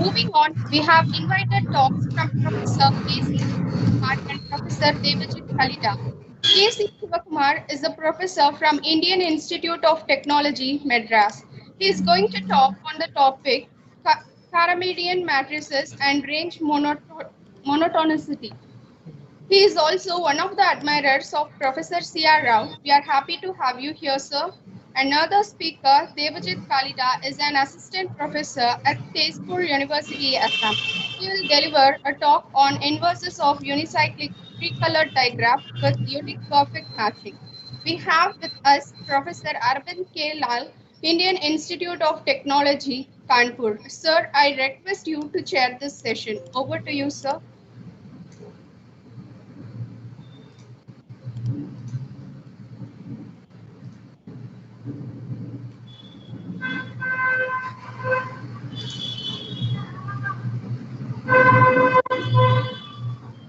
Moving on, we have invited talks from Professor K.C. Sivakumar and Professor Devajit Kalida. K.C. Sivakumar is a professor from Indian Institute of Technology, Madras. He is going to talk on the topic Caramedian matrices and range monotonicity. He is also one of the admirers of Professor C.R. Rao. We are happy to have you here, sir. Another speaker, Devajit Kalida, is an assistant professor at Tezpur University, Assam. He will deliver a talk on inverses of unicyclic three-colored digraph with beautic perfect matching. We have with us Professor Arvind K. Lal, Indian Institute of Technology, Kanpur. Sir, I request you to chair this session. Over to you, sir.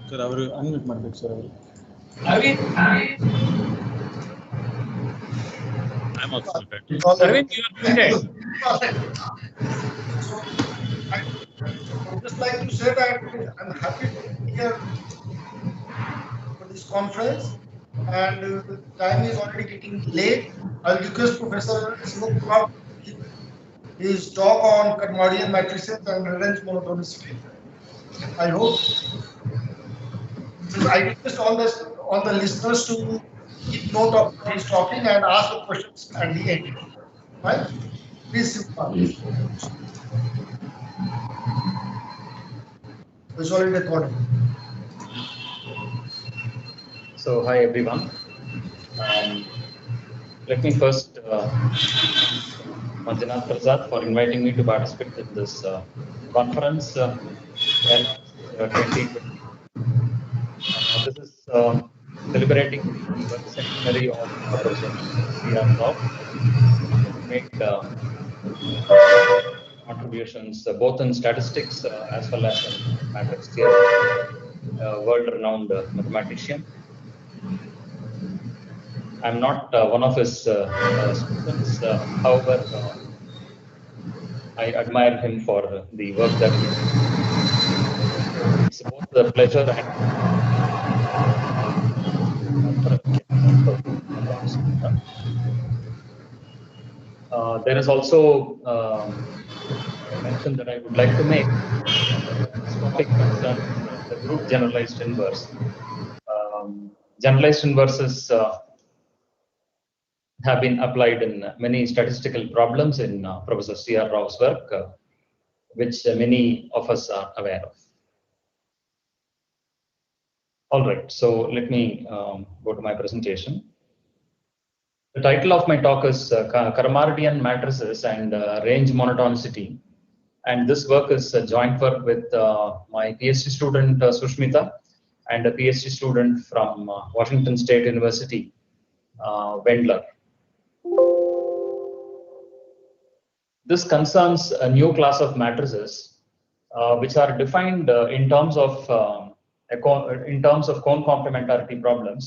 Sir, ಅವರು unmute ಮಾಡ್ಬೇಕು sir ಅವರು. I'm also muted. Arvind, you are muted. I would just like to say that I'm happy to be here for this conference, and time is already getting late. I'll request Professor Sivakumar to give his talk on Karmadian matrices and range monotonicity. I hope. I request all the listeners to keep note of what he's talking and ask the questions at the end. Right? Please, Sivakumar. It's already recorded. So, hi everyone. Let me first Manjunath Prasad for inviting me to participate in this conference. 2020. This is celebrating the birth centenary of Professor C.R. Rao. Make contributions both in statistics as well as in matrix theory. World-renowned mathematician. I'm not one of his students. However, I admire him for the work that he does. It's both a pleasure and there is also a mention that I would like to make. This topic concerns the group generalized inverse. Generalized inverses have been applied in many statistical problems in Professor C.R. Rao's work, which many of us are aware of. All right, so let me go to my presentation. The title of my talk is Karmadian matrices and range monotonicity. And this work is a joint work with my PhD student Sushmita and a PhD student from Washington State University, Wendler. This concerns a new class of matrices which are defined in terms of cone complementarity problems.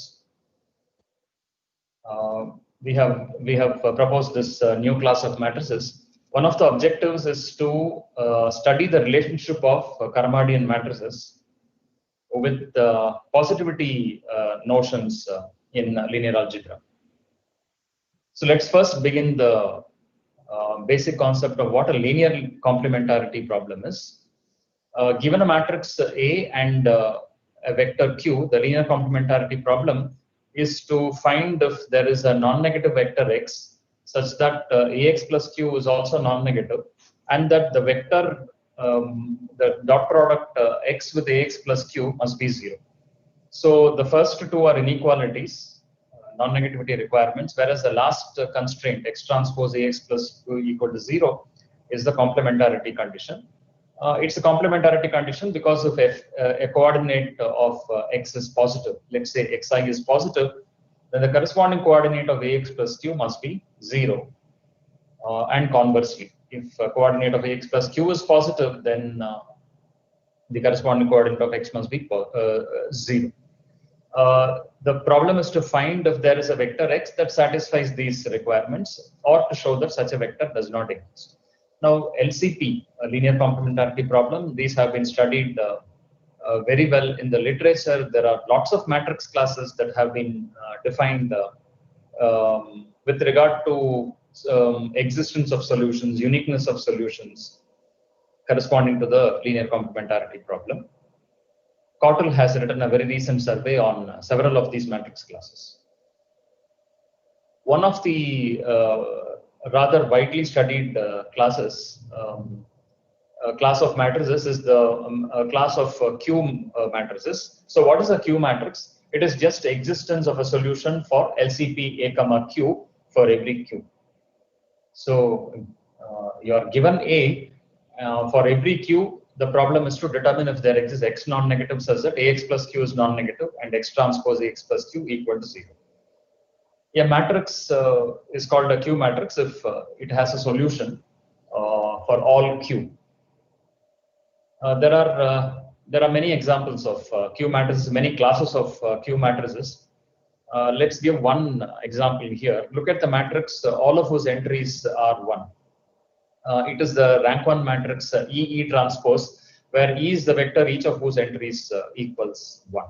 We have proposed this new class of matrices. One of the objectives is to study the relationship of Karmadian matrices with positivity notions in linear algebra. So let's first begin the basic concept of what a linear complementarity problem is. Given a matrix A and a vector Q, the linear complementarity problem is to find if there is a non-negative vector x such that Ax plus Q is also non-negative, and that the vector, the dot product x with Ax plus Q must be 0. So the first two are inequalities, non-negativity requirements, whereas the last constraint, x transpose Ax plus Q equal to 0, is the complementarity condition. It's a complementarity condition because if a coordinate of x is positive, let's say xi is positive, then the corresponding coordinate of Ax plus Q must be 0. And conversely, if a coordinate of Ax plus Q is positive, then the corresponding coordinate of x must be 0. The problem is to find if there is a vector x that satisfies these requirements, or to show that such a vector does not exist. Now LCP, a linear complementarity problem, these have been studied very well in the literature. There are lots of matrix classes that have been defined with regard to existence of solutions, uniqueness of solutions corresponding to the linear complementarity problem. Cottle has written a very recent survey on several of these matrix classes. One of the rather widely studied classes, class of matrices is the class of Q matrices. So what is a Q matrix? It is just existence of a solution for LCP A comma Q for every Q. So you are given A for every Q. The problem is to determine if there exists X non-negative such that AX plus Q is non-negative and X transpose AX plus Q equal to 0. A matrix is called a Q matrix if it has a solution for all Q. There are many examples of Q matrices, many classes of Q matrices. Let's give one example here. Look at the matrix, all of whose entries are 1. It is the rank 1 matrix E transpose, where E is the vector, each of whose entries equals 1.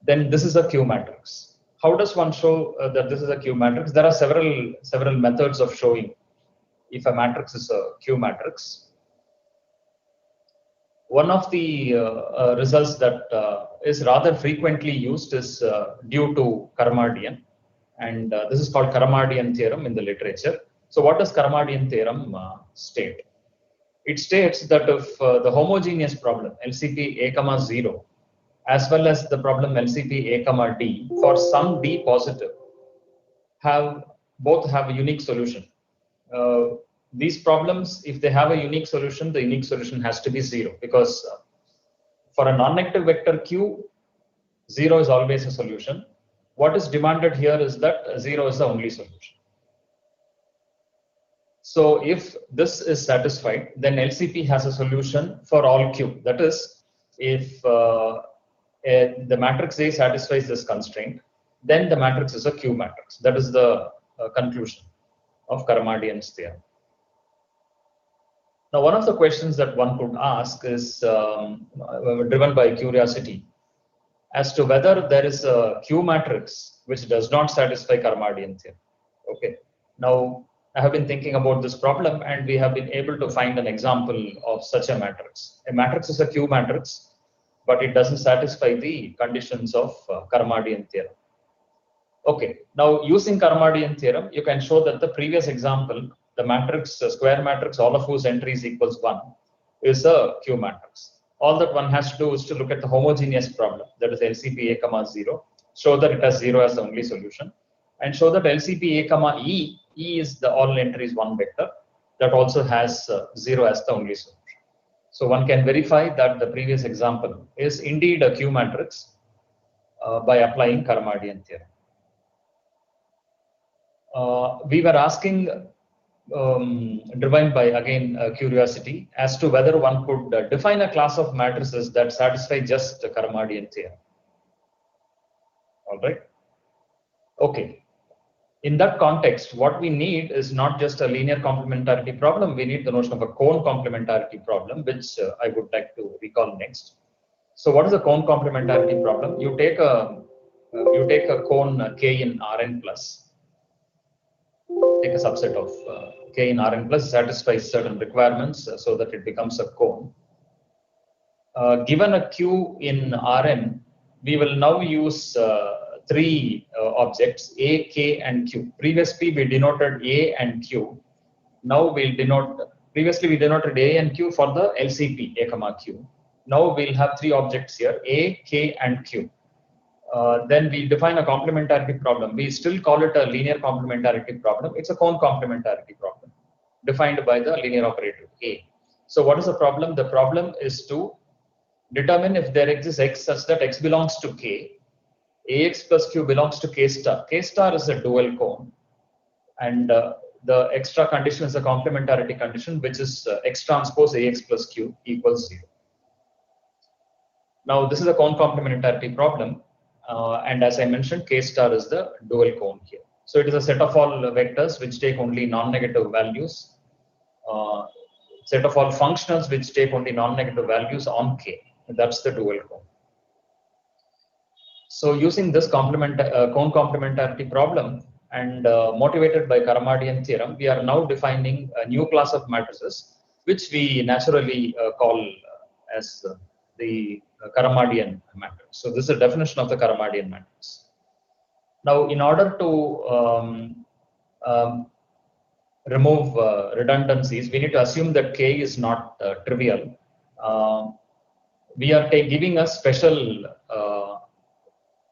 Then this is a Q matrix. How does one show that this is a Q matrix? There are several methods of showing if a matrix is a Q matrix. One of the results that is rather frequently used is due to Karamardian, and this is called Karamardian theorem in the literature. So what does Karamardian theorem state? It states that if the homogeneous problem LCP A comma 0 as well as the problem LCP A comma D for some D positive both have a unique solution. These problems, if they have a unique solution, the unique solution has to be 0, because for a non-negative vector Q, 0 is always a solution. What is demanded here is that 0 is the only solution. So if this is satisfied, then LCP has a solution for all Q. That is, if the matrix A satisfies this constraint, then the matrix is a Q matrix. That is the conclusion of Karamardian's theorem. Now, one of the questions that one could ask is driven by curiosity as to whether there is a Q matrix which does not satisfy Karamardian theorem. Okay. Now, I have been thinking about this problem, and we have been able to find an example of such a matrix. A matrix is a Q matrix, but it doesn't satisfy the conditions of Karamardian theorem. Okay, now using Karamardian theorem, you can show that the previous example, the matrix, square matrix, all of whose entries equals 1, is a Q matrix. All that one has to do is to look at the homogeneous problem, that is LCP A comma 0, show that it has 0 as the only solution, and show that LCP A comma E is the all entries 1 vector that also has 0 as the only solution. So one can verify that the previous example is indeed a Q matrix by applying Karamardian theorem. We were asking, driven by again curiosity, as to whether one could define a class of matrices that satisfy just the Karamardian theorem. All right. Okay. In that context, what we need is not just a linear complementarity problem. We need the notion of a cone complementarity problem, which I would like to recall next. So, what is a cone complementarity problem? You take a cone K in Rn plus. Take a subset of K in Rn plus, satisfies certain requirements so that it becomes a cone. Given a Q in Rn, we will now use 3 objects, A, K, and Q. Previously, we denoted A and Q. Now we'll denote, previously we denoted A and Q for the LCP, A comma Q. Now we'll have 3 objects here, A, K, and Q. Then we define a complementarity problem. We still call it a linear complementarity problem. It's a cone complementarity problem defined by the linear operator A. So what is the problem? The problem is to determine if there exists X such that X belongs to K, AX plus Q belongs to K star. K star is a dual cone, and the extra condition is a complementarity condition, which is X transpose AX plus Q equals 0. Now, this is a cone complementarity problem, and as I mentioned, K star is the dual cone here. So it is a set of all vectors which take only non-negative values set of all functionals which take only non-negative values on K. That's the dual cone. So using this cone complementarity problem and motivated by Karamadian theorem, we are now defining a new class of matrices, which we naturally call as the Karamadian matrix. So this is a definition of the Karamadian matrix. Now, in order to remove redundancies, we need to assume that K is not trivial. We are giving a special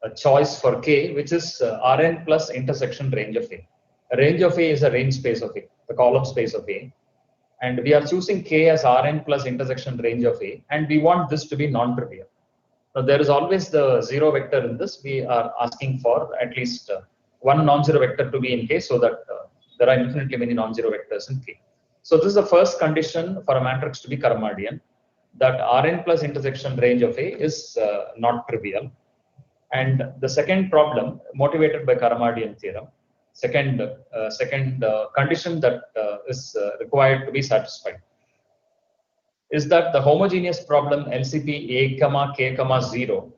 a choice for K, which is Rn plus intersection range of A. A range of A is a range space of A, the column space of A. And we are choosing K as Rn plus intersection range of A, and we want this to be non-trivial. Now, there is always the zero vector in this. We are asking for at least one non-zero vector to be in K, so that there are infinitely many non-zero vectors in K. So this is the first condition for a matrix to be Karamadian, that Rn plus intersection range of A is not trivial. And the second problem, motivated by Karamadian theorem, second condition that is required to be satisfied, is that the homogeneous problem LCP A, K, 0,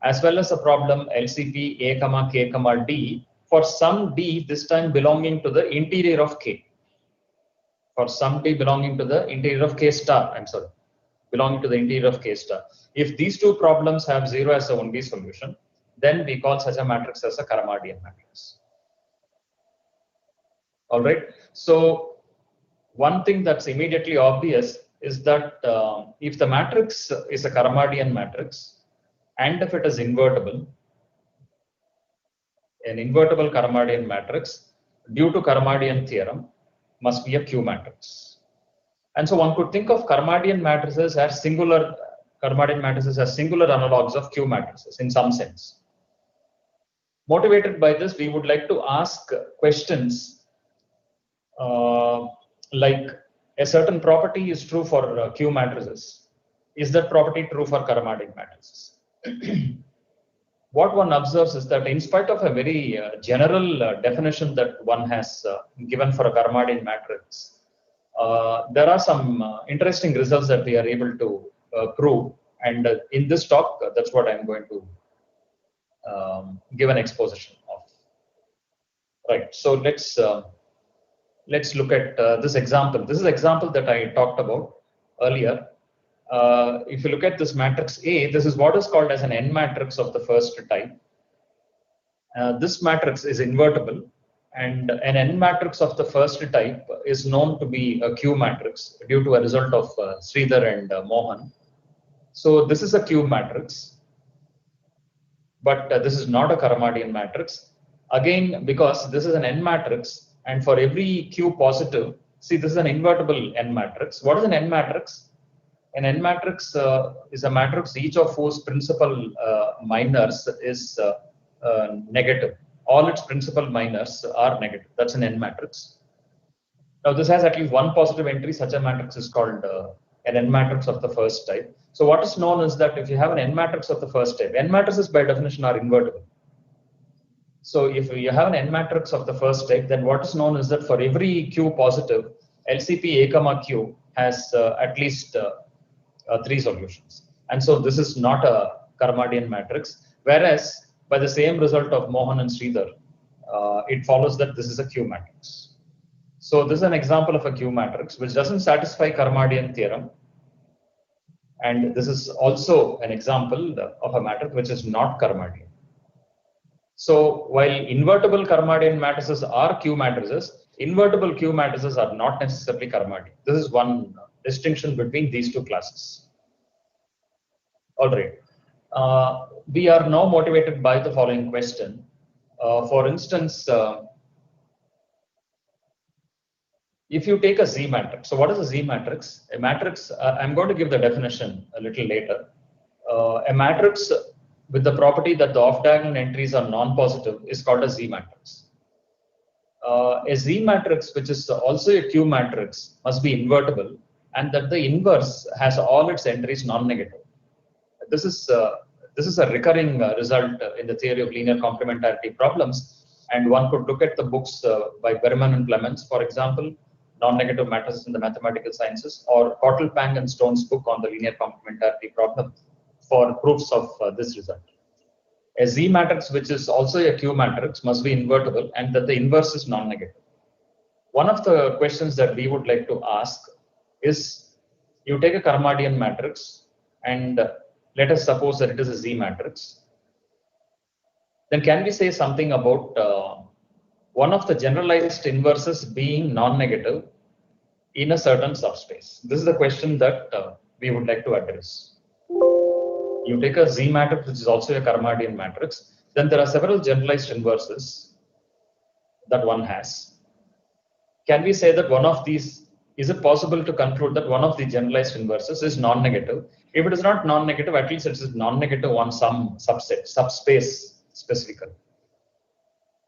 as well as the problem LCP A, K, D, for some D this time belonging to the interior of K. For some D belonging to the interior of K star, belonging to the interior of K star. If these two problems have 0 as the only solution, then we call such a matrix as a Karamadian matrix. All right. So one thing that's immediately obvious is that if the matrix is a Karamadian matrix, and if it is invertible, an invertible Karamadian matrix, due to Karamadian theorem, must be a Q matrix. And so one could think of Karamadian matrices as singular analogs of Q matrices in some sense. Motivated by this, we would like to ask questions like a certain property is true for Q matrices. Is that property true for Karamadian matrices? What one observes is that in spite of a very general definition that one has given for a Karamadian matrix, there are some interesting results that we are able to prove. And in this talk, that's what I'm going to give an exposition of. Right. So let's look at this example. This is an example that I talked about earlier. If you look at this matrix A, this is what is called as an N matrix of the first type. This matrix is invertible, and an N matrix of the first type is known to be a Q matrix due to a result of Sridhar and Mohan. So this is a Q matrix, but this is not a Karamadian matrix. Again, because this is an N matrix, and for every Q positive, see, this is an invertible N matrix. What is an N matrix? An N matrix is a matrix each of whose principal minors is negative. All its principal minors are negative. That's an N matrix. Now, this has at least one positive entry. Such a matrix is called an N matrix of the first type. So what is known is that if you have an N matrix of the first type, N matrices by definition are invertible. So if you have an N matrix of the first type, then what is known is that for every Q positive, LCP A, Q has at least 3 solutions. And so this is not a Karamadian matrix, whereas by the same result of Mohan and Sridhar, it follows that this is a Q matrix. So this is an example of a Q matrix which doesn't satisfy Karamadian theorem. And this is also an example of a matrix which is not Karamadian. So while invertible Karamadian matrices are Q matrices, invertible Q matrices are not necessarily Karamadian. This is one distinction between these two classes. All right. We are now motivated by the following question. For instance, if you take a Z matrix, so what is a Z matrix? A matrix, I'm going to give the definition a little later. A matrix with the property that the off-diagonal entries are non-positive is called a Z matrix. A Z matrix, which is also a Q matrix, must be invertible, and that the inverse has all its entries non-negative. This is a recurring result in the theory of linear complementarity problems, and one could look at the books by Berman and Clemens, for example. non-negative matrices in the mathematical sciences, or Kotlpang and Stone's book on the linear complementarity problem for proofs of this result. A Z matrix, which is also a Q matrix, must be invertible, and that the inverse is non-negative. One of the questions that we would like to ask is, you take a Karmadian matrix, and let us suppose that it is a Z matrix. Then can we say something about one of the generalized inverses being non-negative in a certain subspace? This is the question that we would like to address. You take a Z matrix, which is also a Karmadian matrix, then there are several generalized inverses that one has. Can we say that one of these, is it possible to conclude that one of the generalized inverses is non-negative? If it is not non-negative, at least it is non-negative on some subset, subspace specifically.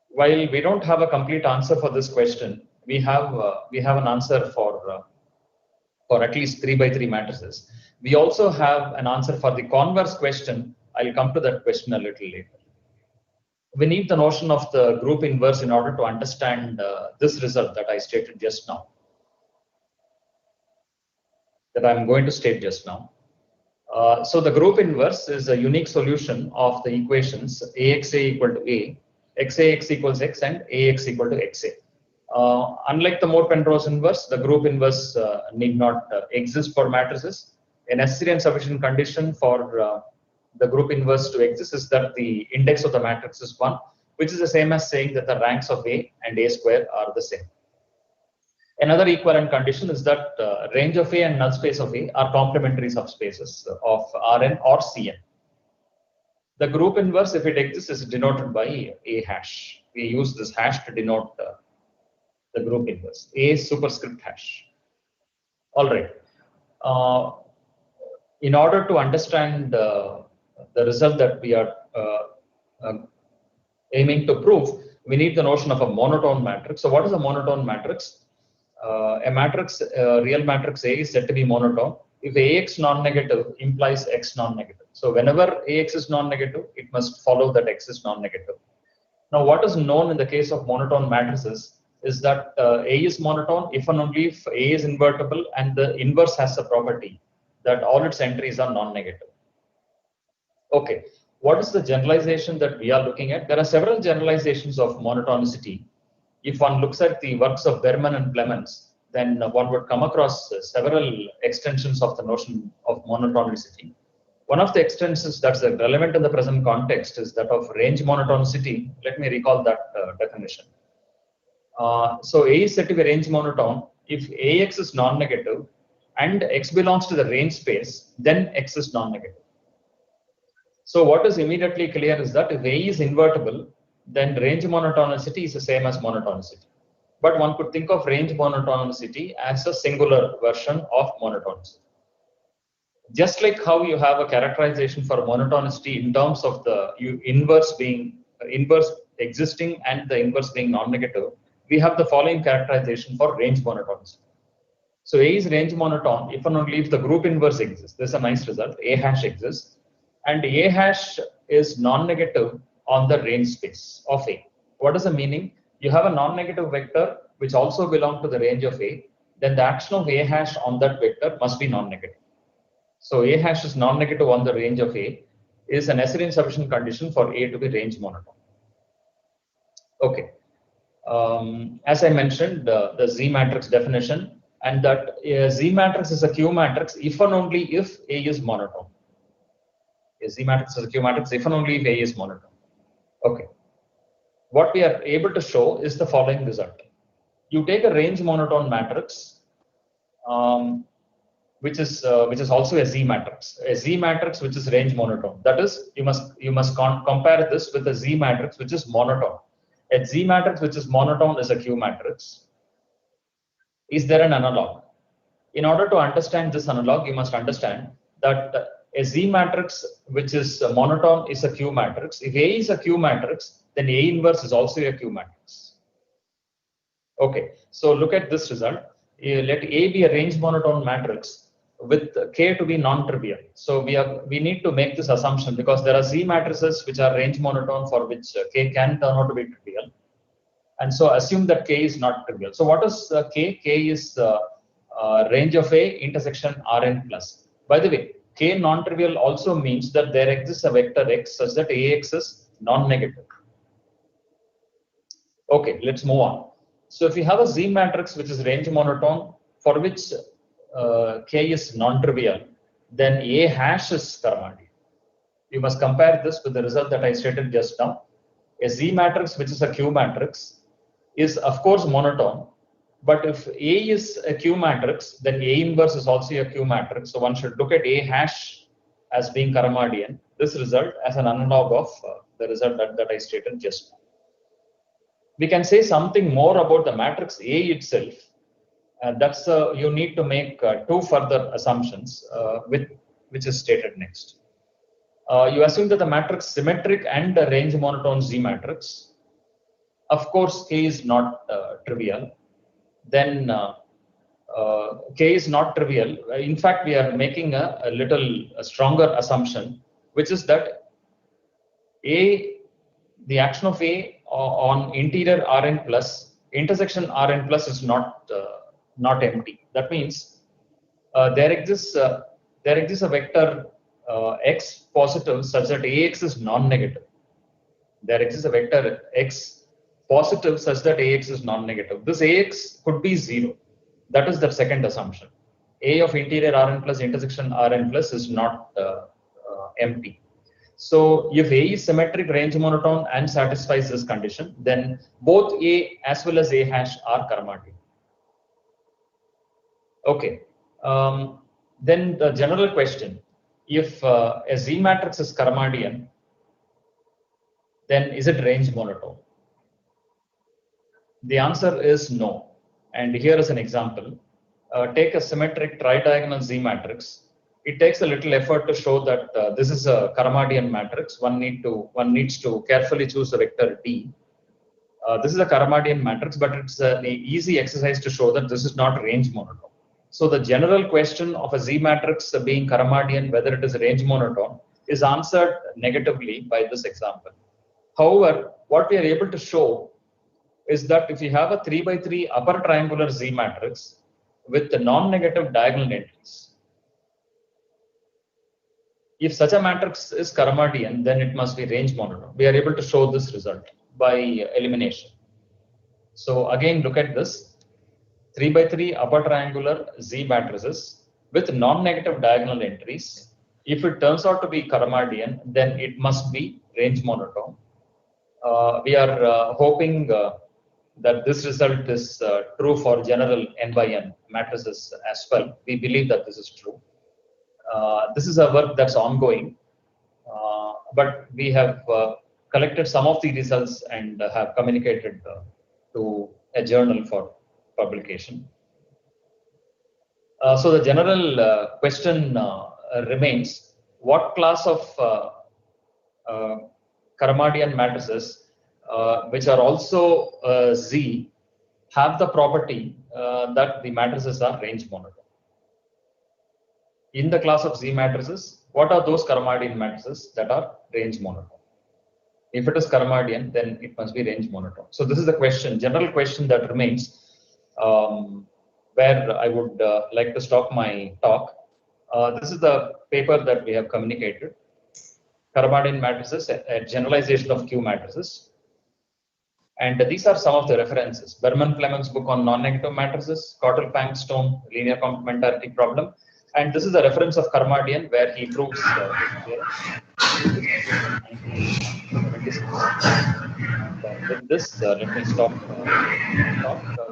While we don't have a complete answer for this question, we have an answer for at least 3 by 3 matrices. We also have an answer for the converse question. I'll come to that question a little later. We need the notion of the group inverse in order to understand this result that I stated just now, that I'm going to state just now. So the group inverse is a unique solution of the equations AXA equal to A, XAX equals X, and AX equal to XA. Unlike the Moore-Penrose inverse, the group inverse need not exist for matrices. A necessary and sufficient condition for the group inverse to exist is that the index of the matrix is 1, which is the same as saying that the ranks of A and A square are the same. Another equivalent condition is that range of A and null space of A are complementary subspaces of Rn or Cn. The group inverse, if it exists, is denoted by A hash. We use this hash to denote the group inverse, A superscript hash. All right. In order to understand the result that we are aiming to prove, we need the notion of a monotone matrix. So what is a monotone matrix? A matrix, real matrix A is said to be monotone if AX non-negative implies X non-negative. So whenever AX is non-negative, it must follow that X is non-negative. Now what is known in the case of monotone matrices is that A is monotone if and only if A is invertible and the inverse has a property that all its entries are non-negative. Okay, what is the generalization that we are looking at? There are several generalizations of monotonicity. If one looks at the works of Berman and Clemens, then one would come across several extensions of the notion of monotonicity. One of the extensions that's relevant in the present context is that of range monotonicity. Let me recall that definition. So A is said to be range monotone if AX is non-negative and X belongs to the range space, then X is non-negative. So what is immediately clear is that if A is invertible, then range monotonicity is the same as monotonicity. But one could think of range monotonicity as a singular version of monotonicity. Just like how you have a characterization for monotonicity in terms of the inverse existing and the inverse being non-negative, we have the following characterization for range monotonicity. So A is range monotone if and only if the group inverse exists. This is a nice result. A hash exists, and A hash is non-negative on the range space of A. What is the meaning? You have a non-negative vector which also belongs to the range of A, then the action of A hash on that vector must be non-negative. So A hash is non-negative on the range of A is a necessary and sufficient condition for A to be range monotone. Okay. As I mentioned, the Z matrix definition, and that Z matrix is a Q matrix if and only if A is monotone. A Z matrix is a Q matrix if and only if A is monotone. Okay. What we are able to show is the following result. You take a range monotone matrix, which is also a Z matrix. A Z matrix which is range monotone. That is, you must compare this with a Z matrix which is monotone. A Z matrix which is monotone is a Q matrix. Is there an analog? In order to understand this analog, you must understand that a Z matrix which is monotone is a Q matrix. If A is a Q matrix, then A inverse is also a Q matrix. Okay, so look at this result. Let A be a range monotone matrix with K to be non-trivial. So we need to make this assumption because there are Z matrices which are range monotone for which K can turn out to be trivial. And so assume that K is not trivial. So what is K? K is range of A intersection Rn plus. By the way, K non-trivial also means that there exists a vector X such that Ax is non-negative. Okay, let's move on. So if you have a Z matrix which is range monotone for which K is non-trivial, then A hash is Karmadian. You must compare this with the result that I stated just now. A Z matrix which is a Q matrix is of course monotone, but if A is a Q matrix, then A inverse is also a Q matrix. So one should look at A hash as being Karmadian. This result as an analog of the result that I stated just now. We can say something more about the matrix A itself. That's you need to make two further assumptions, which is stated next. You assume that the matrix symmetric and the range monotone Z matrix. Of course, K is not trivial. Then K is not trivial. In fact, we are making a little stronger assumption, which is that A, the action of A on interior Rn plus, intersection Rn plus is not empty. That means there exists a vector X positive such that Ax is non-negative. There exists a vector X positive such that Ax is non-negative. This Ax could be 0. That is the second assumption. A of interior Rn plus intersection Rn plus is not empty. So if A is symmetric, range monotone and satisfies this condition, then both A as well as A hash are Karmadian. Okay. Then the general question, if a Z matrix is Karmadian, then is it range monotone? The answer is no. And here is an example. Take a symmetric tridiagonal Z matrix. It takes a little effort to show that this is a Karmadian matrix. One needs to carefully choose the vector D. This is a Karmadian matrix, but it's an easy exercise to show that this is not range monotone. So the general question of a Z matrix being Karmadian, whether it is range monotone, is answered negatively by this example. However, what we are able to show is that if you have a 3x3 upper triangular Z matrix with the non-negative diagonal entries, if such a matrix is Karmadian, then it must be range monotone. We are able to show this result by elimination. So again, look at this. 3x3 upper triangular Z matrices with non-negative diagonal entries. If it turns out to be Karmadian, then it must be range monotone. We are hoping that this result is true for general n by n matrices as well. We believe that this is true. This is a work that's ongoing, but we have collected some of the results and have communicated to a journal for publication. So the general question remains: what class of Karmadian matrices, which are also Z, have the property that the matrices are range monotone? In the class of Z matrices, what are those Karmadian matrices that are range monotone? If it is Karmadian, then it must be range monotone. So this is the question, general question that remains, where I would like to stop my talk. This is the paper that we have communicated. Karmadian matrices, a generalization of Q matrices. And these are some of the references. Berman-Clemens' book on non-negative matrices, Cottle-Pangstone linear complementarity problem. And this is the reference of Karmadian where he proves with this, let me stop.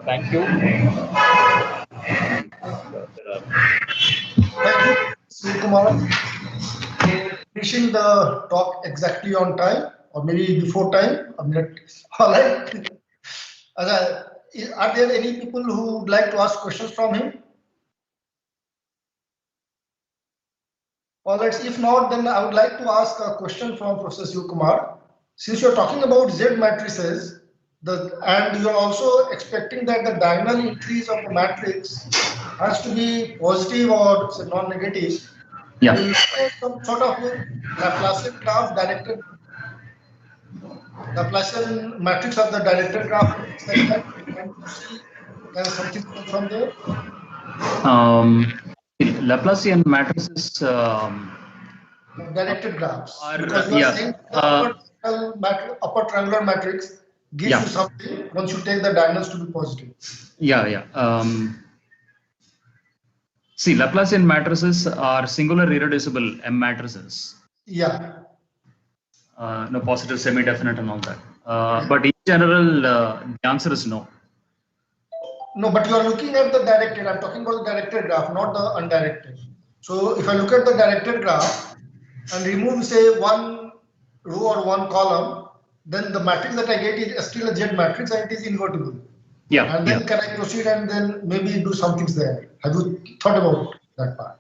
Thank you. Thank you, Sri Kumar. Finishing the talk exactly on time, or maybe before time, a minute. All right. Are there any people who would like to ask questions from him? All right. If not, then I would like to ask a question from Professor Shiv Kumar. Since you're talking about Z matrices, and you're also expecting that the diagonal entries of the matrix has to be positive or say non-negative. Yeah. Some sort of Laplacian graph directed. Laplacian matrix of the directed graph. Can something come from there? Laplacian matrices. Directed graphs. Or, Because you are yeah, saying the upper triangular matrix gives Yeah. you something once you take the diagonals to be positive. Yeah. See, Laplacian matrices are singular irreducible M matrices. Yeah. No positive, semi-definite, and all that. But in general, the answer is no. No, but you are looking at the directed. I'm talking about the directed graph, not the undirected. So if I look at the directed graph and remove, say, one row or one column, then the matrix that I get is still a Z matrix and it is invertible. Yeah. And then can I proceed and then maybe do some things there? Have you thought about that part?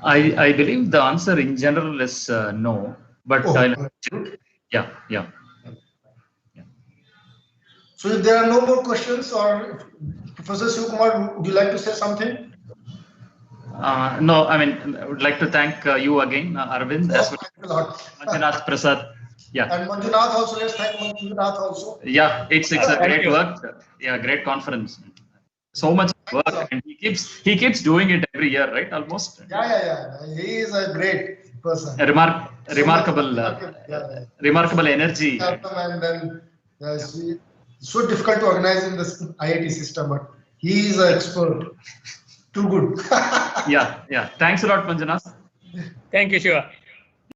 I believe the answer in general is no. But Oh, yeah. So if there are no more questions, or Professor Sivakumar, would you like to say something? No, I mean, I would like to thank you again, Arvind, as well Thanks a lot. as Manjunath Prasad. Yeah. And Manjunath also, let's thank Manjunath also. Yeah, it's a Thank great you. work. Yeah, great conference. So much work, and he keeps doing it every year, right? Almost. Yeah. He is a great person. A remarkable energy. And then so difficult to organize in this IIT system, but he is an expert. Too good. Yeah. Thanks a lot, Manjunath. Thank you, Shiva.